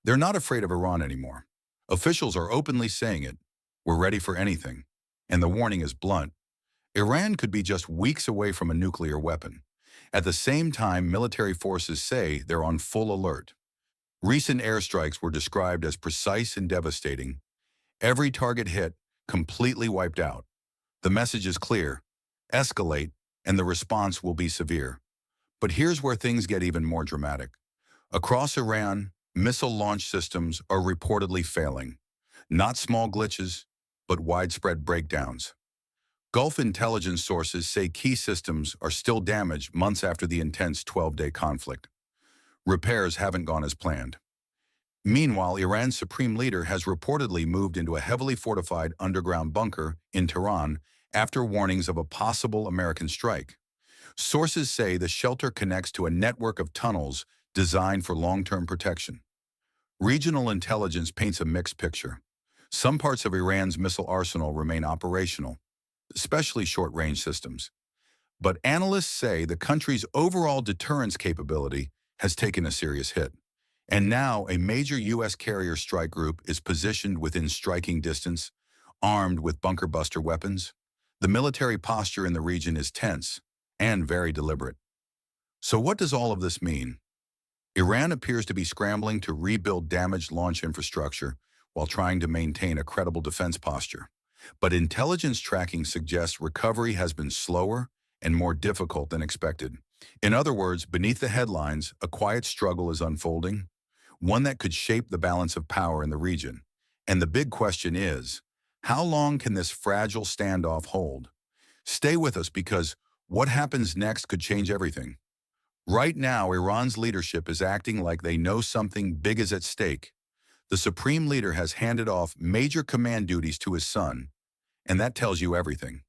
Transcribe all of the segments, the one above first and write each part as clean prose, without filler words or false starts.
They're not afraid of Iran anymore. Officials are openly saying it. We're ready for anything. And the warning is blunt. Iran could be just weeks away from a nuclear weapon. At the same time, military forces say they're on full alert. Recent airstrikes were described as precise and devastating. Every target hit, completely wiped out. The message is clear: escalate, and the response will be severe. But here's where things get even more dramatic. Across Iran, missile launch systems are reportedly failing. Not small glitches, but widespread breakdowns. Gulf intelligence sources say key systems are still damaged months after the intense 12-day conflict. Repairs haven't gone as planned. Meanwhile, Iran's supreme leader has reportedly moved into a heavily fortified underground bunker in Tehran after warnings of a possible American strike. Sources say the shelter connects to a network of tunnels designed for long-term protection. Regional intelligence paints a mixed picture. Some parts of Iran's missile arsenal remain operational, especially short-range systems. But analysts say the country's overall deterrence capability has taken a serious hit. And now a major U.S. carrier strike group is positioned within striking distance, armed with bunker buster weapons. The military posture in the region is tense and very deliberate. So what does all of this mean? Iran appears to be scrambling to rebuild damaged launch infrastructure while trying to maintain a credible defense posture. But intelligence tracking suggests recovery has been slower and more difficult than expected. In other words, beneath the headlines, a quiet struggle is unfolding, one that could shape the balance of power in the region. And the big question is, how long can this fragile standoff hold? Stay with us, because what happens next could change everything. Right now, Iran's leadership is acting like they know something big is at stake. The supreme leader has handed off major command duties to his son, and that tells you everything.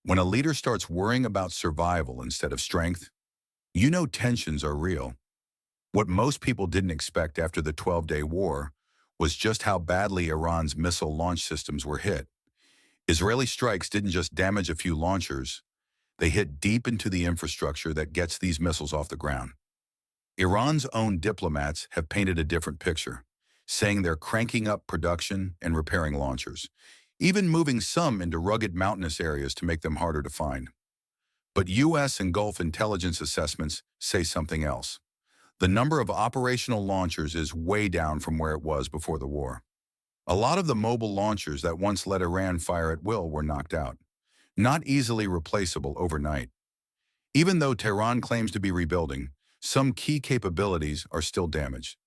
When a leader starts worrying about survival instead of strength, you know tensions are real. What most people didn't expect after the 12-day war was just how badly Iran's missile launch systems were hit. Israeli strikes didn't just damage a few launchers, they hit deep into the infrastructure that gets these missiles off the ground. Iran's own diplomats have painted a different picture, saying they're cranking up production and repairing launchers, even moving some into rugged mountainous areas to make them harder to find. But U.S. and Gulf intelligence assessments say something else. The number of operational launchers is way down from where it was before the war. A lot of the mobile launchers that once let Iran fire at will were knocked out, not easily replaceable overnight. Even though Tehran claims to be rebuilding, some key capabilities are still damaged.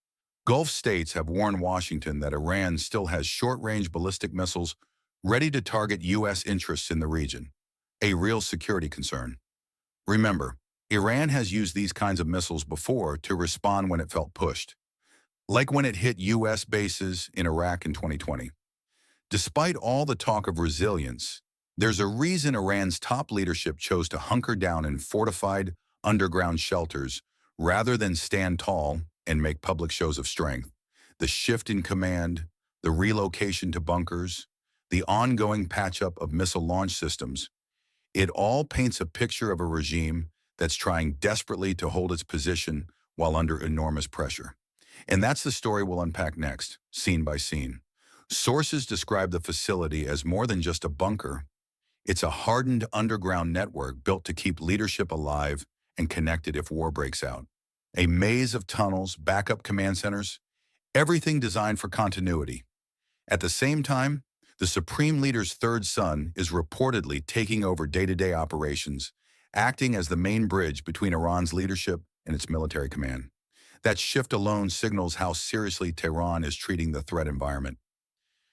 Gulf states have warned Washington that Iran still has short-range ballistic missiles ready to target U.S. interests in the region, a real security concern. Remember, Iran has used these kinds of missiles before to respond when it felt pushed, like when it hit U.S. bases in Iraq in 2020. Despite all the talk of resilience, there's a reason Iran's top leadership chose to hunker down in fortified underground shelters rather than stand tall and make public shows of strength. The shift in command, the relocation to bunkers, the ongoing patch-up of missile launch systems, it all paints a picture of a regime that's trying desperately to hold its position while under enormous pressure. And that's the story we'll unpack next, scene by scene. Sources describe the facility as more than just a bunker. It's a hardened underground network built to keep leadership alive and connected if war breaks out. A maze of tunnels, backup command centers, everything designed for continuity. At the same time, the Supreme Leader's third son is reportedly taking over day-to-day operations, acting as the main bridge between Iran's leadership and its military command. That shift alone signals how seriously Tehran is treating the threat environment.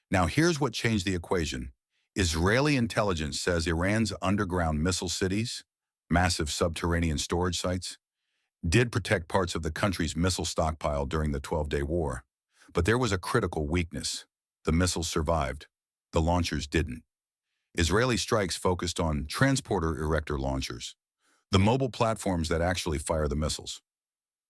Now here's what changed the equation. Israeli intelligence says Iran's underground missile cities, massive subterranean storage sites, did protect parts of the country's missile stockpile during the 12-day war. But there was a critical weakness. The missiles survived. The launchers didn't. Israeli strikes focused on transporter erector launchers, the mobile platforms that actually fire the missiles.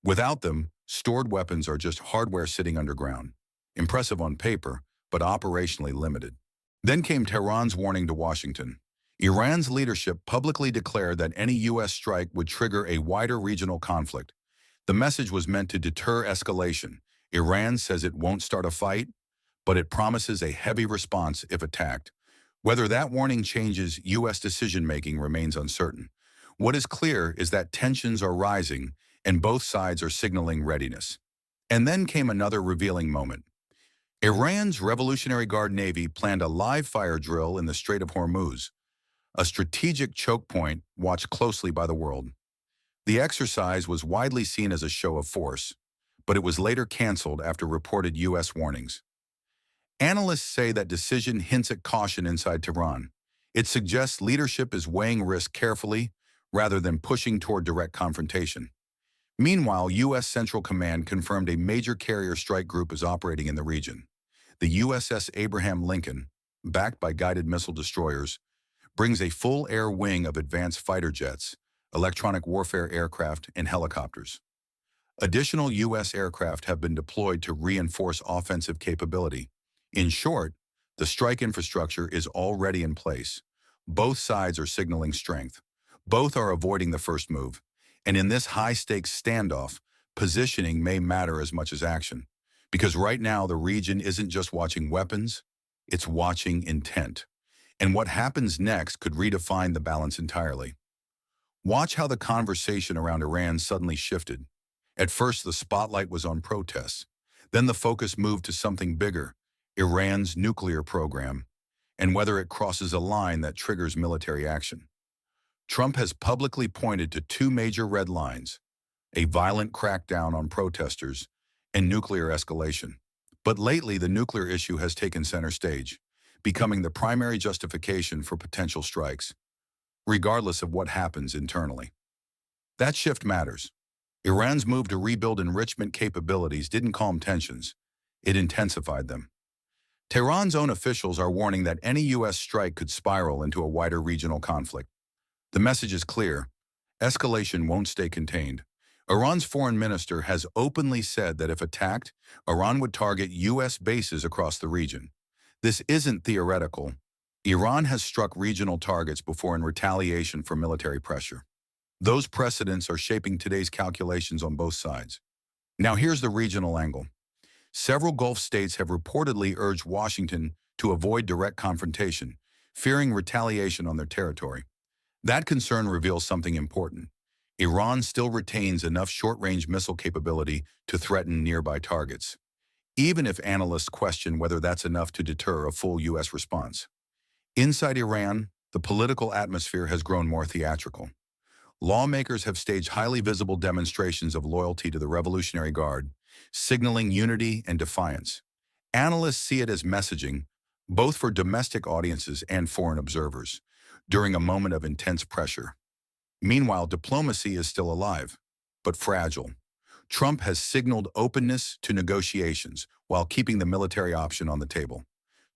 Without them, stored weapons are just hardware sitting underground. Impressive on paper, but operationally limited. Then came Tehran's warning to Washington. Iran's leadership publicly declared that any U.S. strike would trigger a wider regional conflict. The message was meant to deter escalation, Iran says it won't start a fight, but it promises a heavy response if attacked. Whether that warning changes U.S. decision-making remains uncertain. What is clear is that tensions are rising and both sides are signaling readiness. And then came another revealing moment. Iran's Revolutionary Guard Navy planned a live-fire drill in the Strait of Hormuz, a strategic choke point watched closely by the world. The exercise was widely seen as a show of force, but it was later canceled after reported U.S. warnings. Analysts say that decision hints at caution inside Tehran. It suggests leadership is weighing risk carefully rather than pushing toward direct confrontation. Meanwhile, U.S. Central Command confirmed a major carrier strike group is operating in the region. The USS Abraham Lincoln, backed by guided missile destroyers, brings a full air wing of advanced fighter jets, electronic warfare aircraft, and helicopters. Additional U.S. aircraft have been deployed to reinforce offensive capability. In short, the strike infrastructure is already in place. Both sides are signaling strength. Both are avoiding the first move. And in this high-stakes standoff, positioning may matter as much as action. Because right now, the region isn't just watching weapons, it's watching intent. And what happens next could redefine the balance entirely. Watch how the conversation around Iran suddenly shifted. At first, the spotlight was on protests. Then the focus moved to something bigger, Iran's nuclear program, and whether it crosses a line that triggers military action. Trump has publicly pointed to two major red lines, a violent crackdown on protesters and nuclear escalation. But lately, the nuclear issue has taken center stage, becoming the primary justification for potential strikes, regardless of what happens internally. That shift matters. Iran's move to rebuild enrichment capabilities didn't calm tensions, it intensified them. Tehran's own officials are warning that any U.S. strike could spiral into a wider regional conflict. The message is clear. Escalation won't stay contained. Iran's foreign minister has openly said that if attacked, Iran would target U.S. bases across the region. This isn't theoretical. Iran has struck regional targets before in retaliation for military pressure. Those precedents are shaping today's calculations on both sides. Now here's the regional angle. Several Gulf states have reportedly urged Washington to avoid direct confrontation, fearing retaliation on their territory. That concern reveals something important. Iran still retains enough short-range missile capability to threaten nearby targets, even if analysts question whether that's enough to deter a full U.S. response. Inside Iran, the political atmosphere has grown more theatrical. Lawmakers have staged highly visible demonstrations of loyalty to the Revolutionary Guard, signaling unity and defiance. Analysts see it as messaging, both for domestic audiences and foreign observers, during a moment of intense pressure. Meanwhile, diplomacy is still alive, but fragile. Trump has signaled openness to negotiations while keeping the military option on the table.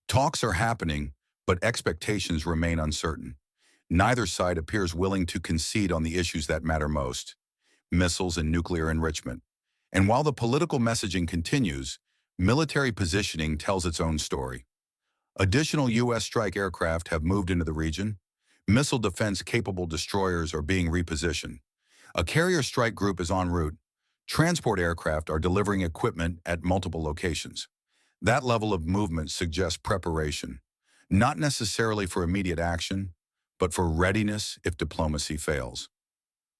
Talks are happening, but expectations remain uncertain. Neither side appears willing to concede on the issues that matter most, missiles and nuclear enrichment. And while the political messaging continues, military positioning tells its own story. Additional U.S. strike aircraft have moved into the region. Missile defense-capable destroyers are being repositioned. A carrier strike group is en route. Transport aircraft are delivering equipment at multiple locations. That level of movement suggests preparation, not necessarily for immediate action, but for readiness if diplomacy fails.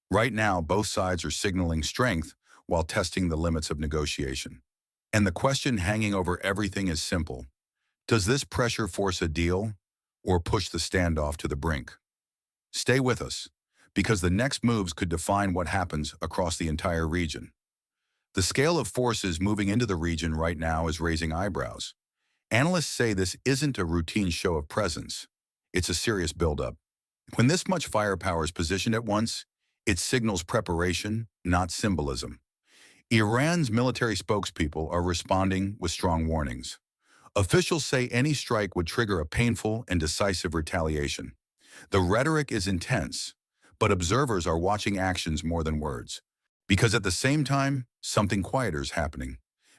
Right now, both sides are signaling strength while testing the limits of negotiation. And the question hanging over everything is simple. Does this pressure force a deal or push the standoff to the brink? Stay with us, because the next moves could define what happens across the entire region. The scale of forces moving into the region right now is raising eyebrows. Analysts say this isn't a routine show of presence. It's a serious buildup. When this much firepower is positioned at once, it signals preparation, not symbolism. Iran's military spokespeople are responding with strong warnings. Officials say any strike would trigger a painful and decisive retaliation. The rhetoric is intense, but observers are watching actions more than words. Because at the same time, something quieter is happening.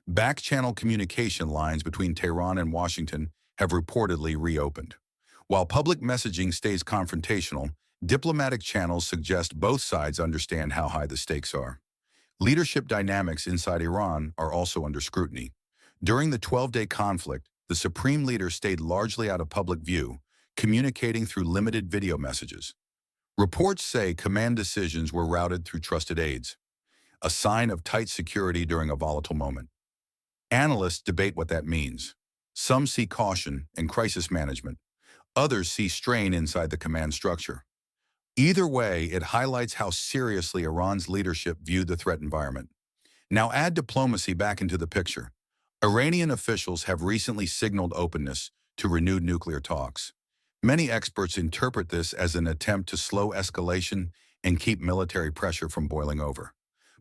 Back-channel communication lines between Tehran and Washington have reportedly reopened. While public messaging stays confrontational, diplomatic channels suggest both sides understand how high the stakes are. Leadership dynamics inside Iran are also under scrutiny. During the 12-day conflict, the supreme leader stayed largely out of public view, communicating through limited video messages. Reports say command decisions were routed through trusted aides, a sign of tight security during a volatile moment. Analysts debate what that means. Some see caution and crisis management. Others see strain inside the command structure. Either way, it highlights how seriously Iran's leadership viewed the threat environment. Now add diplomacy back into the picture. Iranian officials have recently signaled openness to renewed nuclear talks. Many experts interpret this as an attempt to slow escalation and keep military pressure from boiling over.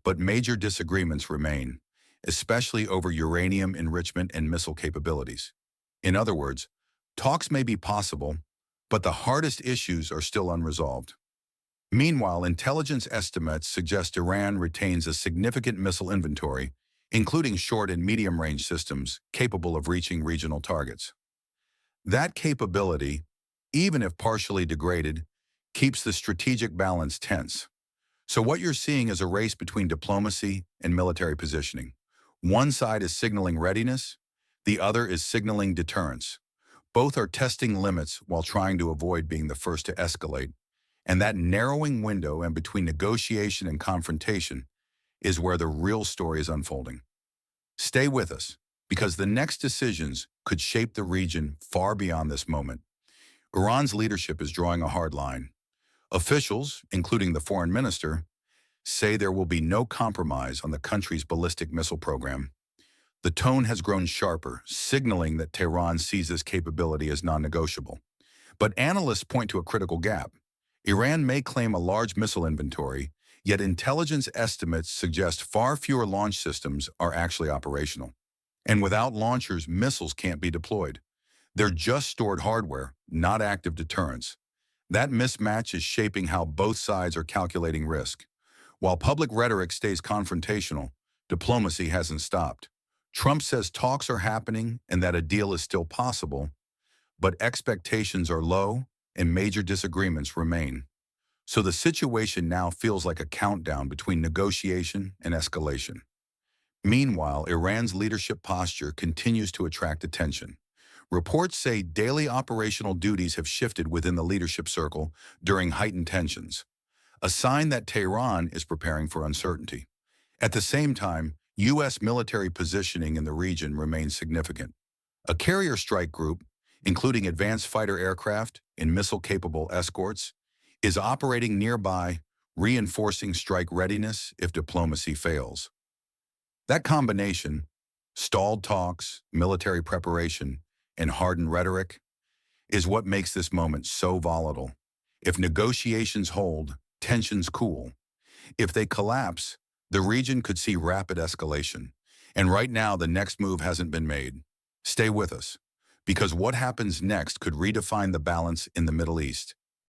But major disagreements remain, especially over uranium enrichment and missile capabilities. In other words, talks may be possible, but the hardest issues are still unresolved. Meanwhile, intelligence estimates suggest Iran retains a significant missile inventory, including short and medium-range systems capable of reaching regional targets. That capability, even if partially degraded, keeps the strategic balance tense. So what you're seeing is a race between diplomacy and military positioning. One side is signaling readiness, the other is signaling deterrence. Both are testing limits while trying to avoid being the first to escalate. And that narrowing window in between negotiation and confrontation is where the real story is unfolding. Stay with us, because the next decisions could shape the region far beyond this moment. Iran's leadership is drawing a hard line. Officials, including the foreign minister, say there will be no compromise on the country's ballistic missile program. The tone has grown sharper, signaling that Tehran sees this capability as non-negotiable. But analysts point to a critical gap. Iran may claim a large missile inventory, yet intelligence estimates suggest far fewer launch systems are actually operational. And without launchers, missiles can't be deployed. They're just stored hardware, not active deterrence. That mismatch is shaping how both sides are calculating risk. While public rhetoric stays confrontational, diplomacy hasn't stopped. Trump says talks are happening and that a deal is still possible, but expectations are low and major disagreements remain. So the situation now feels like a countdown between negotiation and escalation. Meanwhile, Iran's leadership posture continues to attract attention. Reports say daily operational duties have shifted within the leadership circle during heightened tensions, a sign that Tehran is preparing for uncertainty. At the same time, U.S. military positioning in the region remains significant. A carrier strike group, including advanced fighter aircraft and missile-capable escorts, is operating nearby, reinforcing strike readiness if diplomacy fails. That combination, stalled talks, military preparation, and hardened rhetoric, is what makes this moment so volatile. If negotiations hold, tensions cool. If they collapse, the region could see rapid escalation. And right now, the next move hasn't been made. Stay with us, because what happens next could redefine the balance in the Middle East.